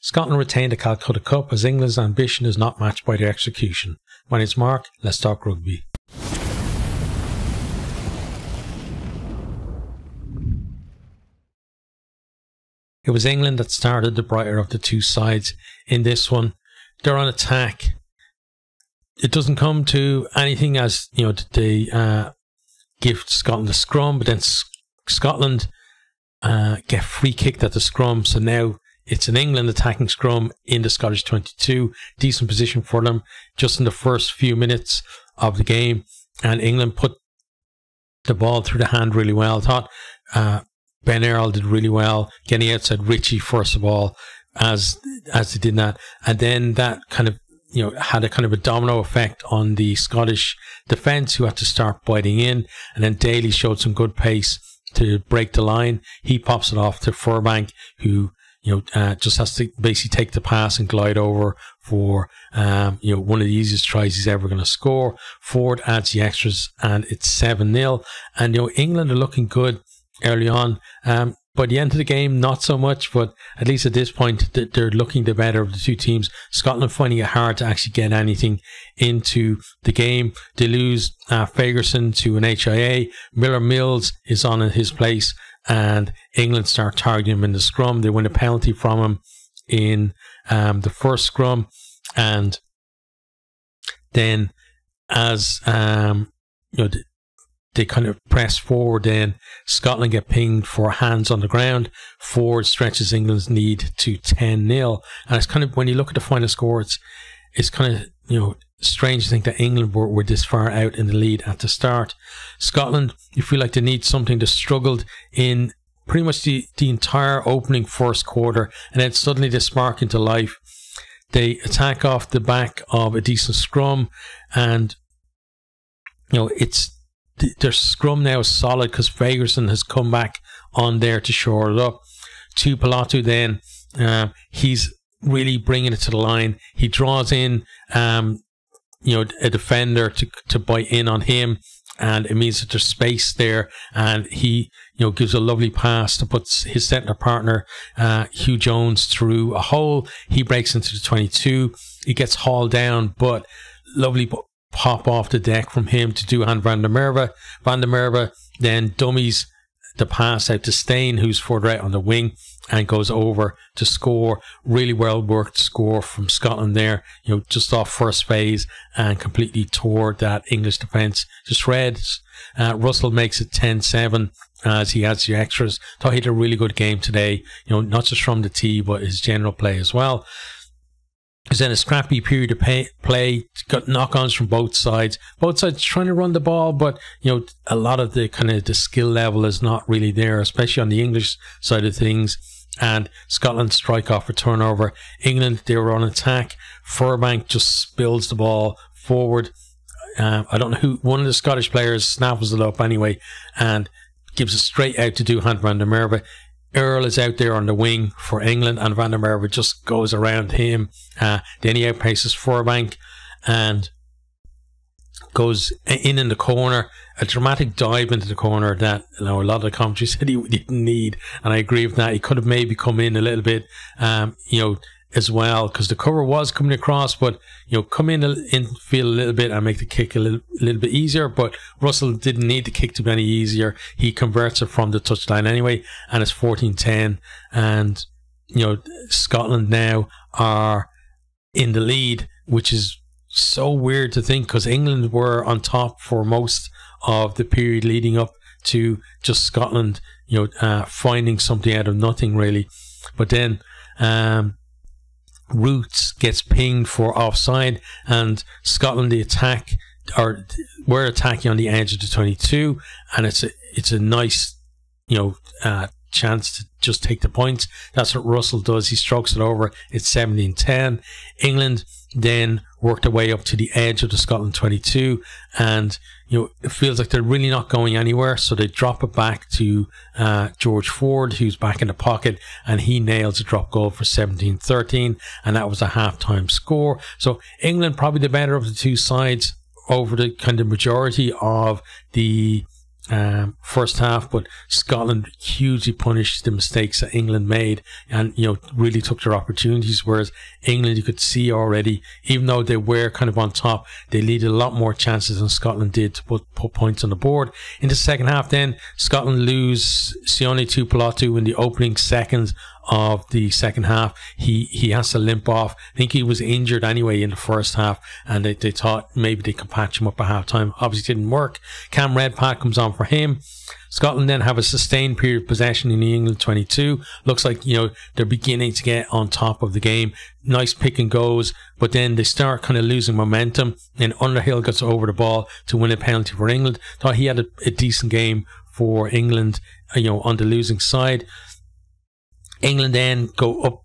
Scotland retained the Calcutta Cup as England's ambition is not matched by their execution. My name's Mark, let's talk rugby. It was England that started the brighter of the two sides in this one. They're on attack. It doesn't come to anything as, you know, they give Scotland a scrum, but then Scotland get free kicked at the scrum. So now it's an England attacking scrum in the Scottish 22. Decent position for them just in the first few minutes of the game. And England put the ball through the hand really well. I thought Ben Earl did really well, getting outside Richie first of all, as they did that. And then that kind of, you know, had a kind of a domino effect on the Scottish defence, who had to start biting in. And then Daly showed some good pace to break the line. He pops it off to Furbank, who, you know, just has to basically take the pass and glide over for, you know, one of the easiest tries he's ever going to score. Ford adds the extras and it's 7-0. And, you know, England are looking good early on. By the end of the game, not so much, but at least at this point, they're looking the better of the two teams. Scotland finding it hard to actually get anything into the game. They lose Fagerson to an HIA. Miller Mills is on in his place, and England start targeting him in the scrum. They win a penalty from him in the first scrum, and then as you know, they kind of press forward, then Scotland get pinged for hands on the ground. Ford stretches England's lead to 10-0. And it's kind of, when you look at the final score, it's kind of, you know, strange to think that England were this far out in the lead at the start. Scotland, you feel like they need something. They struggled in pretty much the entire opening first quarter, and then suddenly they spark into life. They attack off the back of a decent scrum, and, you know, their scrum now is solid because Fagerson has come back on there to shore it up. To Pilato then, he's really bringing it to the line. He draws in, you know, a defender to bite in on him, and it means that there's space there, and he, you know, gives a lovely pass to put his centre partner, Hugh Jones, through a hole. He breaks into the 22. He gets hauled down, but lovely pop off the deck from him to Duhan van der Merwe. Van der Merwe then dummies the pass out to Stain, who's further out on the wing, and goes over to score. Really well worked score from Scotland there, you know, just off first phase, and completely tore that English defence to shreds. Russell makes it 10-7 as he adds the extras. Thought he had a really good game today, you know, not just from the tee, but his general play as well. There's then a scrappy period of play, got knock-ons from both sides. Both sides trying to run the ball, but, you know, a lot of the kind of the skill level is not really there, especially on the English side of things. And Scotland strike off a turnover. England, they were on attack. Furbank just spills the ball forward. I don't know who, one of the Scottish players snaps it up anyway, and gives it straight out to Duhan van der Merwe. Earl is out there on the wing for England, and Van der Merwe just goes around him. Then he outpaces Furbank and goes in the corner. A dramatic dive into the corner that, you know, a lot of the commentary said he didn't need, and I agree with that. He could have maybe come in a little bit, you know, as well, because the cover was coming across, but, you know, come in feel a little bit and make the kick a little bit easier. But Russell didn't need the kick to be any easier. He converts it from the touchline anyway, and it's 14-10. And, you know, Scotland now are in the lead, which is so weird to think, because England were on top for most of the period leading up to just Scotland, you know, finding something out of nothing really. But then Roots gets pinged for offside, and Scotland we're attacking on the edge of the 22, and it's a nice, you know, chance to just take the points. That's what Russell does. He strokes it over. It's 17-10. England then work their way up to the edge of the Scotland 22, and, you know, it feels like they're really not going anywhere, so they drop it back to George Ford, who's back in the pocket, and he nails a drop goal for 17-13, and that was a half-time score. So England probably the better of the two sides over the kind of majority of the first half, but Scotland hugely punished the mistakes that England made, and really took their opportunities, whereas England, you could see already, even though they were kind of on top, they needed a lot more chances than Scotland did to put points on the board. In the second half then, Scotland lose Sione Tuipulotu in the opening seconds of the second half. He has to limp off. I think he was injured anyway in the first half, and they thought maybe they could patch him up at half time. Obviously didn't work. Cam Redpath comes on for him. Scotland then have a sustained period of possession in the England 22. Looks like they're beginning to get on top of the game. Nice pick and goes, but then they start kind of losing momentum, and Underhill gets over the ball to win a penalty for England. Thought he had a decent game for England on the losing side. England then go up,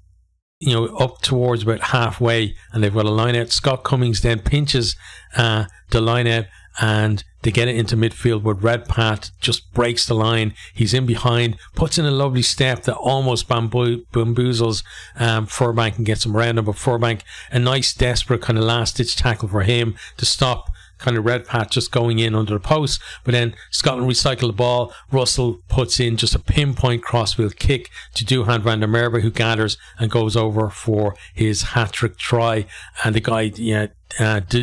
up towards about halfway, and they've got a line out. Scott Cummings then pinches the line out, and they get it into midfield, but Redpath just breaks the line. He's in behind, puts in a lovely step that almost bamboozles Furbank and gets him around him. But Furbank, a nice desperate kind of last ditch tackle for him to stop kind of Redpath just going in under the post. But then Scotland recycle the ball. Russell puts in just a pinpoint crossfield kick to Duhan van der Merwe, who gathers and goes over for his hat-trick try. And the guy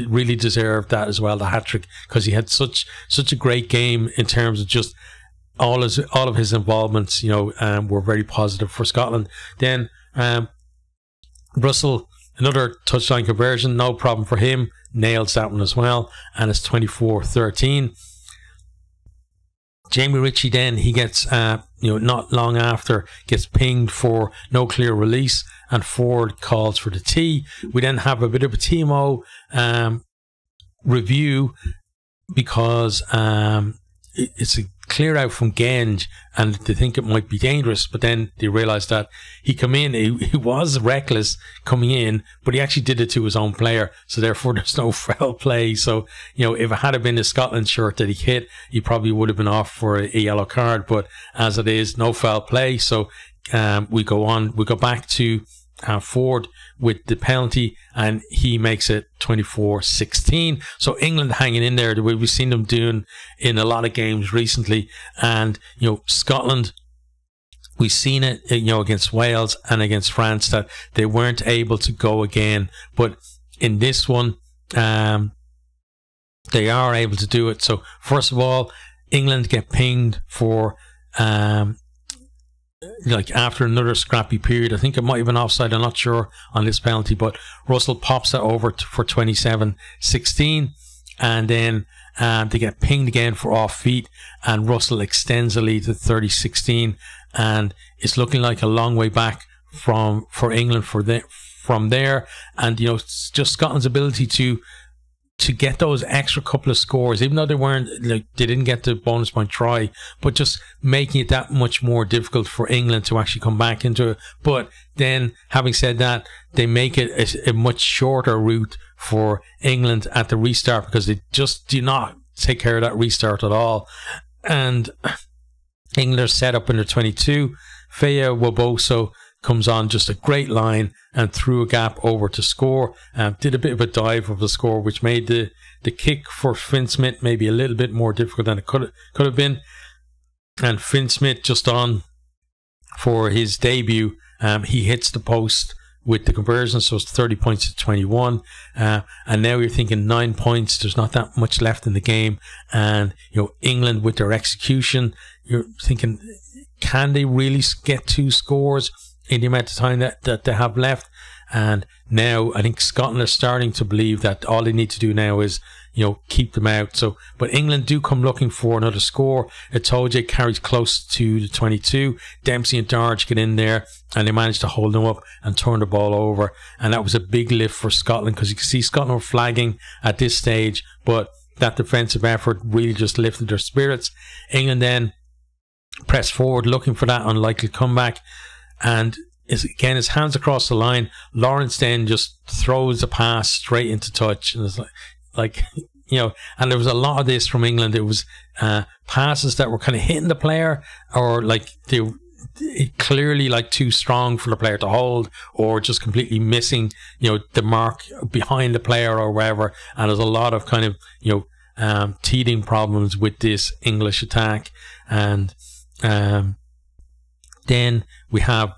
really deserved that as well, the hat-trick, because he had such a great game in terms of just all of his involvements were very positive for Scotland. Then Russell, another touchline conversion, no problem for him, nails that one as well, and it's 24-13. Jamie Ritchie then, he gets not long after, gets pinged for no clear release, and Ford calls for the tee. We then have a bit of a Timo review, because it's a clear out from Genge, and they think it might be dangerous, but then they realise that he come in, he was reckless coming in, but he actually did it to his own player, so therefore there's no foul play. So if it had been a Scotland shirt that he hit, he probably would have been off for a yellow card, but as it is, no foul play. So we go back to Ford with the penalty, and he makes it 24-16. So England hanging in there the way we've seen them doing in a lot of games recently. And Scotland, we've seen it against Wales and against France, that they weren't able to go again, but in this one they are able to do it. So first of all, England get pinged for after another scrappy period. I think it might have been offside, I'm not sure on this penalty, but Russell pops it over for 27-16, and then they get pinged again for off feet, and Russell extends the lead to 30-16, and it's looking like a long way back for England from there. And just Scotland's ability to get those extra couple of scores, even though they didn't get the bonus point try, but just making it that much more difficult for England to actually come back into it. But then, having said that, they make it a much shorter route for England at the restart, because they just do not take care of that restart at all. And England are set up in their 22. Faya Woboso comes on, just a great line, and threw a gap over to score. Did a bit of a dive of the score, which made the kick for Finn Smith maybe a little bit more difficult than it could have been. And Finn Smith just on for his debut, he hits the post with the conversion, so it's 30 points to 21. And now you're thinking 9 points, there's not that much left in the game, and England with their execution, you're thinking, can they really get 2 scores in the amount of time that they have left? And now I think Scotland are starting to believe that all they need to do now is keep them out. So, but England do come looking for another score. Itoje carries close to the 22. Dempsey and Darge get in there, and they manage to hold them up and turn the ball over, and that was a big lift for Scotland, because you can see Scotland were flagging at this stage, but that defensive effort really just lifted their spirits. England then press forward looking for that unlikely comeback, and again, his hands across the line. Lawrence then just throws the pass straight into touch, and it's like and there was a lot of this from England. It was passes that were kind of hitting the player, or they clearly too strong for the player to hold, or just completely missing the mark behind the player or wherever. And there's a lot of kind of teething problems with this English attack. And then we have,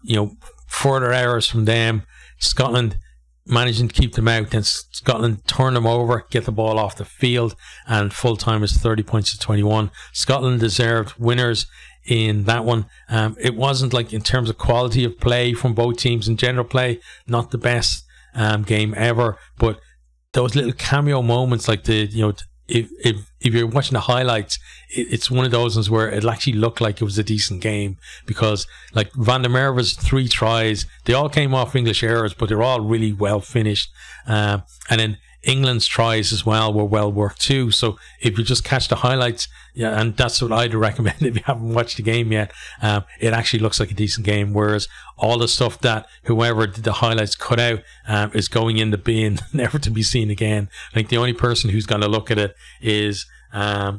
further errors from them. Scotland managing to keep them out, then Scotland turn them over, get the ball off the field, and full time is 30 points to 21. Scotland deserved winners in that one. It wasn't like, in terms of quality of play from both teams, in general play, not the best game ever, but those little cameo moments, like if you're watching the highlights, it's one of those ones where it'll actually look like it was a decent game, because like Van der Merwe's 3 tries, they all came off English errors, but they're all really well finished. And then England's tries as well were well worked too. So if you just catch the highlights, yeah, and that's what I'd recommend if you haven't watched the game yet, it actually looks like a decent game. Whereas all the stuff that whoever did the highlights cut out is going in the bin, never to be seen again. I think the only person who's going to look at it is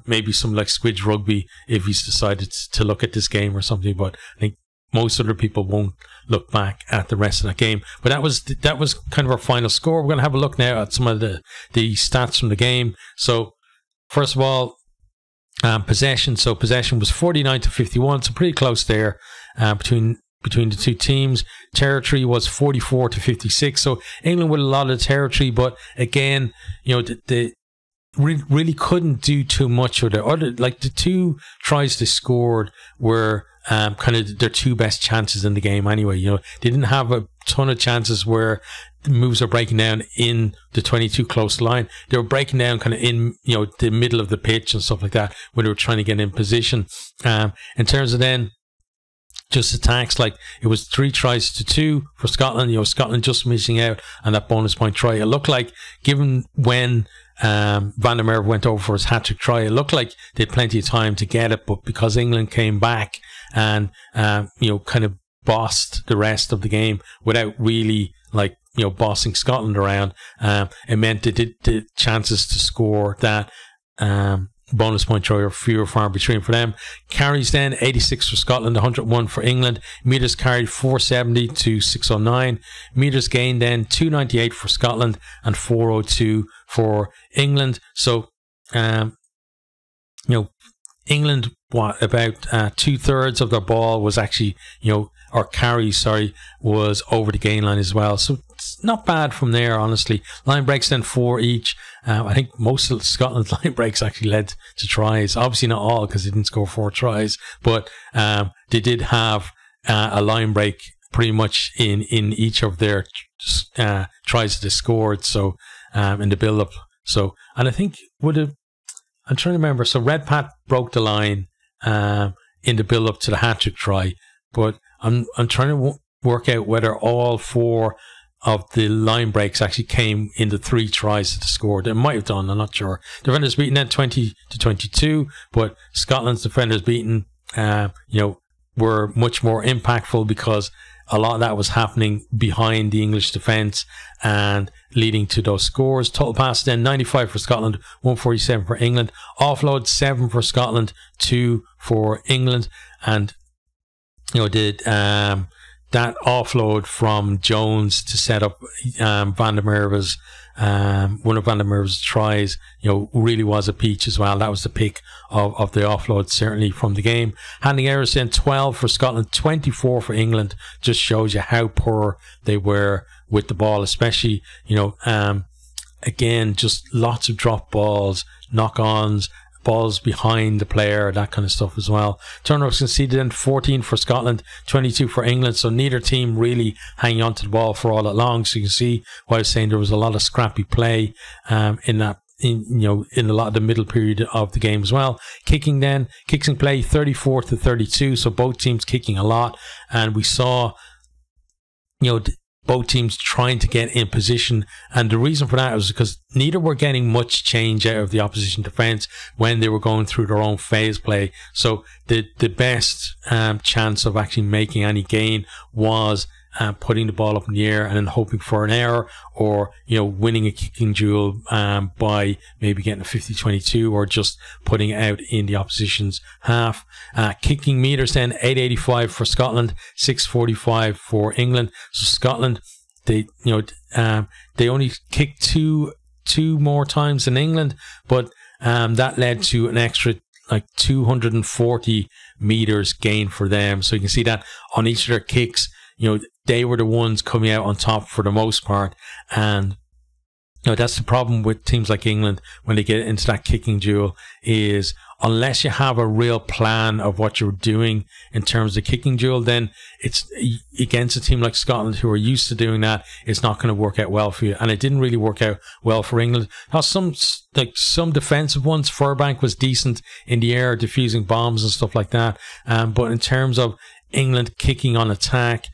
maybe some like Squidge Rugby, if he's decided to look at this game or something. But I think most other people won't look back at the rest of that game. But that was kind of our final score. We're going to have a look now at some of the stats from the game. So first of all, possession. So possession was 49 to 51, so pretty close there between the two teams. Territory was 44 to 56. So England with a lot of territory, but again, they really couldn't do too much with it. Like the 2 tries they scored were kind of their 2 best chances in the game anyway. They didn't have a ton of chances where the moves are breaking down in the 22 close line. They were breaking down kind of in the middle of the pitch and stuff like that when they were trying to get in position. In terms of then just attacks, like it was 3 tries to 2 for Scotland. Scotland just missing out on that bonus point try. It looked like, given when Van der Merwe went over for his hat-trick try, it looked like they had plenty of time to get it, but because England came back and kind of bossed the rest of the game without really bossing Scotland around, it meant they did the chances to score that bonus point try or few or far between for them. Carries then 86 for Scotland, 101 for England. Meters carried 470 to 609. Meters gained then 298 for Scotland and 402 for England. So England, about 2/3 of their ball was actually, or carries, sorry, was over the gain line as well. So it's not bad from there, honestly. Line breaks then 4 each. I think most of Scotland's line breaks actually led to tries. Obviously not all, because they didn't score 4 tries, but they did have a line break pretty much in each of their tries that they scored. So in the build-up. So, and I think I'm trying to remember. So Redpath broke the line in the build-up to the hat-trick try, but I'm trying to work out whether all 4 of the line breaks actually came in the 3 tries that they scored. It might have done, I'm not sure. Defenders beaten at 20 to 22, but Scotland's defenders beaten, were much more impactful, because a lot of that was happening behind the English defence and leading to those scores. Total pass then 95 for Scotland, 147 for England. Offload 7 for Scotland, 2 for England. And that offload from Jones to set up Van der Merwe's one of Van der Merwe's tries, really was a peach as well. That was the pick of the offload, certainly, from the game. Handling errors then 12 for Scotland, 24 for England. Just shows you how poor they were with the ball, especially, again, just lots of drop balls, knock-ons, balls behind the player, that kind of stuff as well. Turnovers conceded then 14 for Scotland, 22 for England. So neither team really hanging on to the ball for all that long. So you can see why I was saying there was a lot of scrappy play in a lot of the middle period of the game as well. Kicks and play 34 to 32. So both teams kicking a lot, and we saw both teams trying to get in position, and the reason for that was because neither were getting much change out of the opposition defence when they were going through their own phase play. So the best chance of actually making any gain was putting the ball up in the air and then hoping for an error, or winning a kicking duel by maybe getting a 50-22 or just putting it out in the opposition's half. Kicking meters then 885 for Scotland, 645 for England. So Scotland, they only kicked two more times than England, but that led to an extra like 240 meters gain for them. So you can see that on each of their kicks, they were the ones coming out on top for the most part. And that's the problem with teams like England when they get into that kicking duel, is unless you have a real plan of what you're doing in terms of kicking duel, then it's against a team like Scotland who are used to doing that. It's not going to work out well for you, and it didn't really work out well for England. Now, some defensive ones, Furbank was decent in the air, defusing bombs and stuff like that. But in terms of England kicking on attack,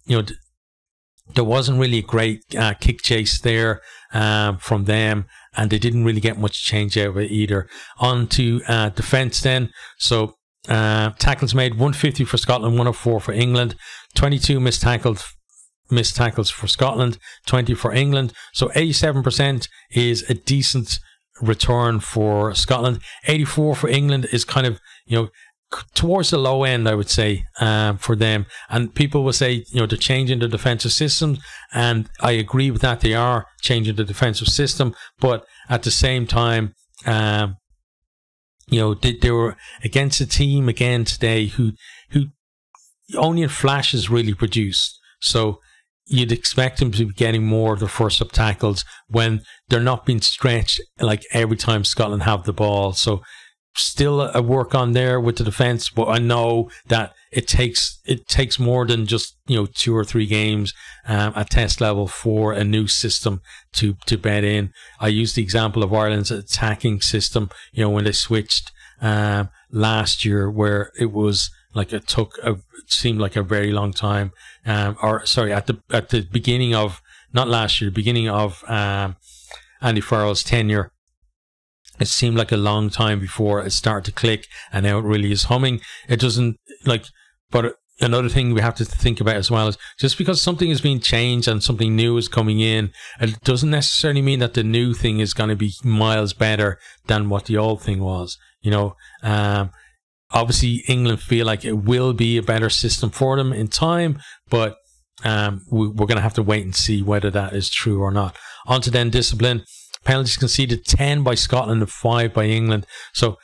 there wasn't really a great kick chase there from them, and they didn't really get much change out of it either. On to defence then. So tackles made, 150 for Scotland, 104 for England. 22 missed tackles for Scotland, 20 for England. So 87% is a decent return for Scotland. 84 for England is kind of, towards the low end, I would say, for them. And people will say, they're changing the defensive system, and I agree with that. They are changing the defensive system, but at the same time, they were against a team again today who only in flashes really produced. So you'd expect them to be getting more of the first up tackles when they're not being stretched like every time Scotland have the ball. So still a work on there with the defense, but I know that it takes more than just 2 or 3 games at test level for a new system to bed in. I used the example of Ireland's attacking system, when they switched last year, where it was like it seemed like a very long time. Or sorry, at the beginning of, not last year, beginning of Andy Farrell's tenure, it seemed like a long time before it started to click, and now it really is humming. It doesn't but another thing we have to think about as well is, just because something is being changed and something new is coming in, it doesn't necessarily mean that the new thing is going to be miles better than what the old thing was. Obviously England feel like it will be a better system for them in time, but we're going to have to wait and see whether that is true or not. On to then discipline. Penalties conceded, 10 by Scotland and 5 by England. So,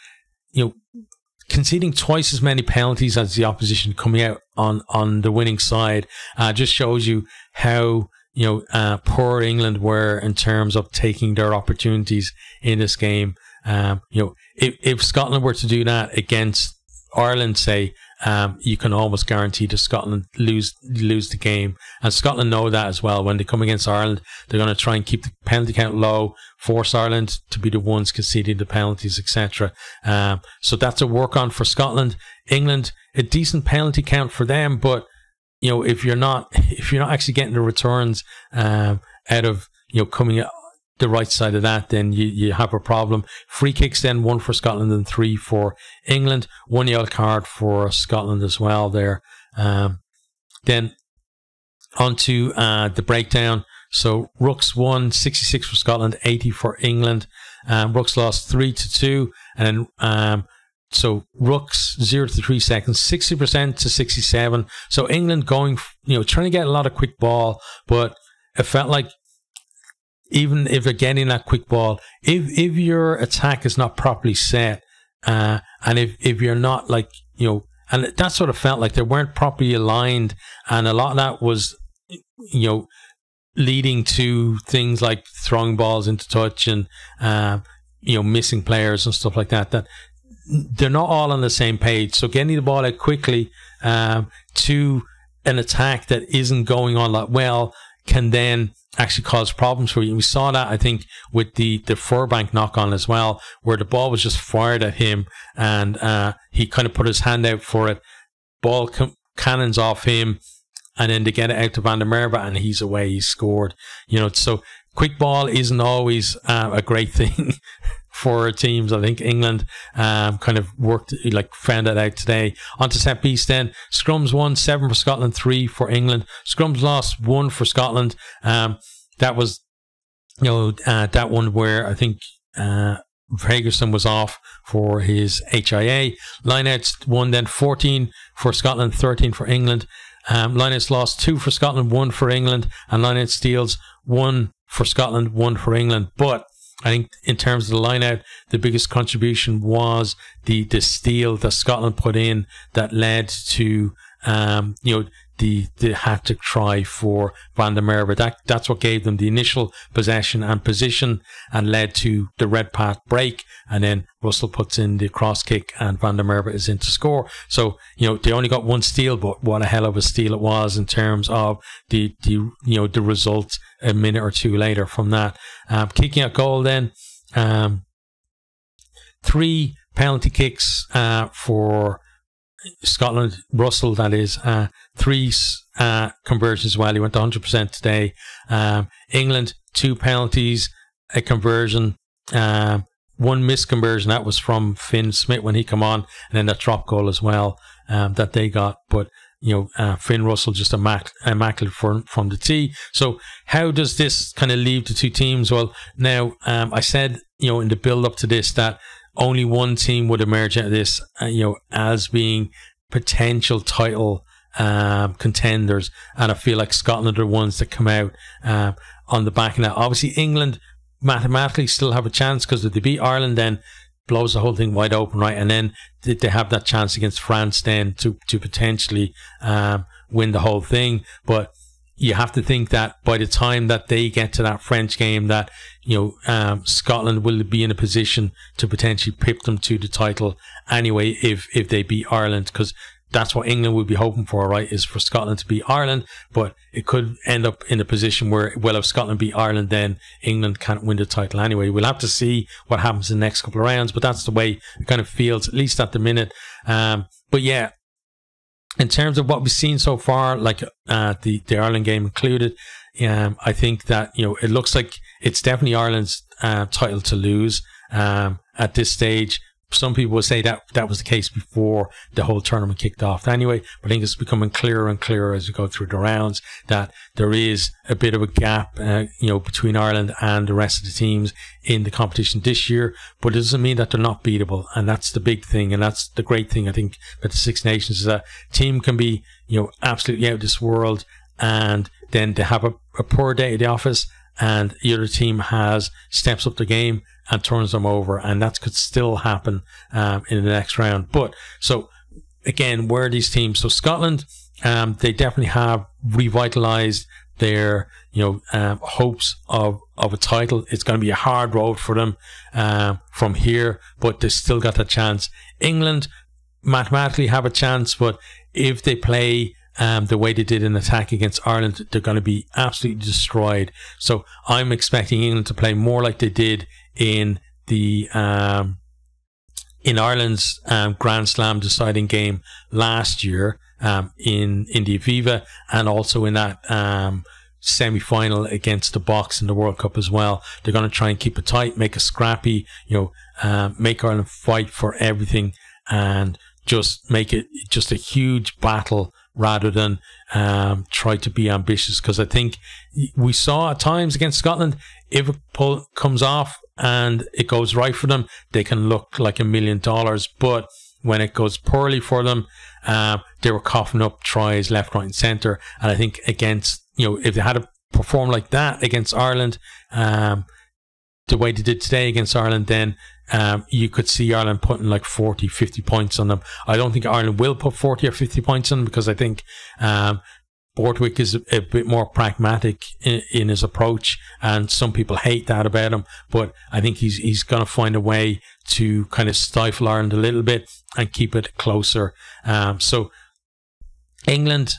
conceding twice as many penalties as the opposition coming out on the winning side just shows you how poor England were in terms of taking their opportunities in this game. If Scotland were to do that against Ireland, say, you can almost guarantee that Scotland lose the game, and Scotland know that as well. When they come against Ireland, they're going to try and keep the penalty count low, force Ireland to be the ones conceding the penalties, etc. So that's a work on for Scotland. England, a decent penalty count for them, but if you're not actually getting the returns out of coming the right side of that, then you have a problem. Free kicks then, 1 for Scotland and 3 for England. 1 yellow card for Scotland as well there. Then on to the breakdown. So Rooks won, 66 for Scotland, 80 for England. Rooks lost 3-2, and so Rooks 0 to 3 seconds, 60% to 67. So England going, trying to get a lot of quick ball, but it felt like, even if they're getting that quick ball, if your attack is not properly set, and if you're not and that's what it felt like, they weren't properly aligned, and a lot of that was, leading to things like throwing balls into touch and, missing players and stuff like that, that they're not all on the same page. So getting the ball out quickly to an attack that isn't going on that well can then actually cause problems for you. And we saw that, I think, with the Furbank knock on as well, where the ball was just fired at him, and he kind of put his hand out for it. Ball cannons off him, and then they get it out to Van der Merwe, and he's away. He's scored. So quick ball isn't always a great thing for teams. I think England kind of found that out today. On to set piece then. Scrums won, 7 for Scotland, 3 for England. Scrums lost, 1 for Scotland. That was, that one where I think Ferguson was off for his HIA. Lineouts won then, 14 for Scotland, 13 for England. Lineouts lost, 2 for Scotland, 1 for England. And lineout steals, 1 for Scotland, 1 for England. But I think in terms of the line-out, the biggest contribution was the steal that Scotland put in that led to the hat-trick try for Van der Merwe. That's what gave them the initial possession and position and led to the red path break. And then Russell puts in the cross kick and Van der Merwe is in to score. So, they only got one steal, but what a hell of a steal it was in terms of the result a minute or two later from that. Kicking out goal then, 3 penalty kicks for Scotland. Russell, that is, 3 conversions as well. He went to 100% today. England, 2 penalties, a conversion, 1 missed conversion. That was from Finn Smith when he came on, and then that drop goal as well that they got. But Finn Russell just immaculate from the tee. So how does this kind of leave the 2 teams? Well, now I said in the build up to this that only one team would emerge out of this, as being potential title contenders, and I feel like Scotland are the ones that come out on the back of that. Obviously, England mathematically still have a chance, because if they beat Ireland, then blows the whole thing wide open, right? And then they have that chance against France then to potentially win the whole thing. But you have to think that by the time that they get to that French game, that Scotland will be in a position to potentially pip them to the title anyway if they beat Ireland, because that's what England would be hoping for, right? Is for Scotland to beat Ireland. But it could end up in a position where, well, if Scotland beat Ireland, then England can't win the title anyway. We'll have to see what happens in the next couple of rounds, but that's the way it kind of feels, at least at the minute. But yeah, in terms of what we've seen so far, like the Ireland game included, I think that it looks like it's definitely Ireland's title to lose at this stage. Some people will say that was the case before the whole tournament kicked off anyway, but I think it's becoming clearer and clearer as we go through the rounds that there is a bit of a gap between Ireland and the rest of the teams in the competition this year. But it doesn't mean that they're not beatable, and that's the big thing, and that's the great thing I think about the Six Nations, is that team can be absolutely out of this world, and then they have a poor day at the office, and the other team steps up the game and turns them over, and that could still happen in the next round. But so again, where are these teams? So Scotland, they definitely have revitalized their hopes of a title. It's going to be a hard road for them from here, but they still got that chance. England mathematically have a chance, but if they play the way they did in attack against Ireland, they're going to be absolutely destroyed. So I'm expecting England to play more like they did in the in Ireland's Grand Slam deciding game last year in the Aviva, and also in that semi-final against the Box in the World Cup as well. They're going to try and keep it tight, make it scrappy, make Ireland fight for everything, and just make it just a huge battle rather than try to be ambitious. Because I think we saw at times against Scotland, if a pull comes off and it goes right for them, they can look like $1 million. But when it goes poorly for them, they were coughing up tries left, right and centre. And I think against, if they had to perform like that against Ireland, the way they did today against Ireland, then you could see Ireland putting like 40, 50 points on them. I don't think Ireland will put 40 or 50 points on them, because I think Borthwick is a bit more pragmatic in his approach, and some people hate that about him, but I think he's going to find a way to kind of stifle Ireland a little bit and keep it closer. So England,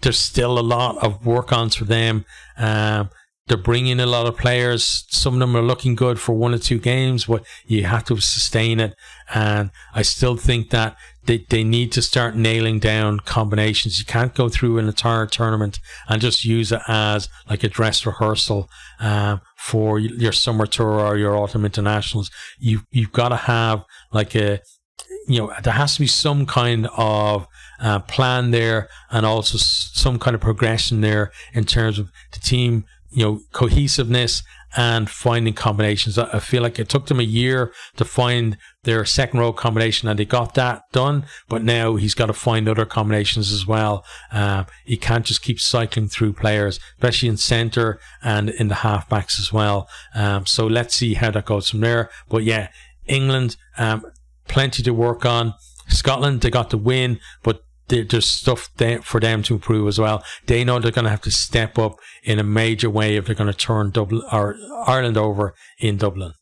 there's still a lot of work-ons for them. They're bringing a lot of players. Some of them are looking good for 1 or 2 games, but you have to sustain it. And I still think that they need to start nailing down combinations. You can't go through an entire tournament and just use it as like a dress rehearsal for your summer tour or your autumn internationals. You've got to have like there has to be some kind of plan there, and also some kind of progression there in terms of the team cohesiveness and finding combinations. I feel like it took them a year to find their second row combination, and they got that done, but now he's got to find other combinations as well. He can't just keep cycling through players, especially in centre and in the halfbacks as well. So let's see how that goes from there. But yeah, England, plenty to work on. Scotland, they got the win, but there's stuff there for them to improve as well. They know they're going to have to step up in a major way if they're going to turn Ireland over in Dublin.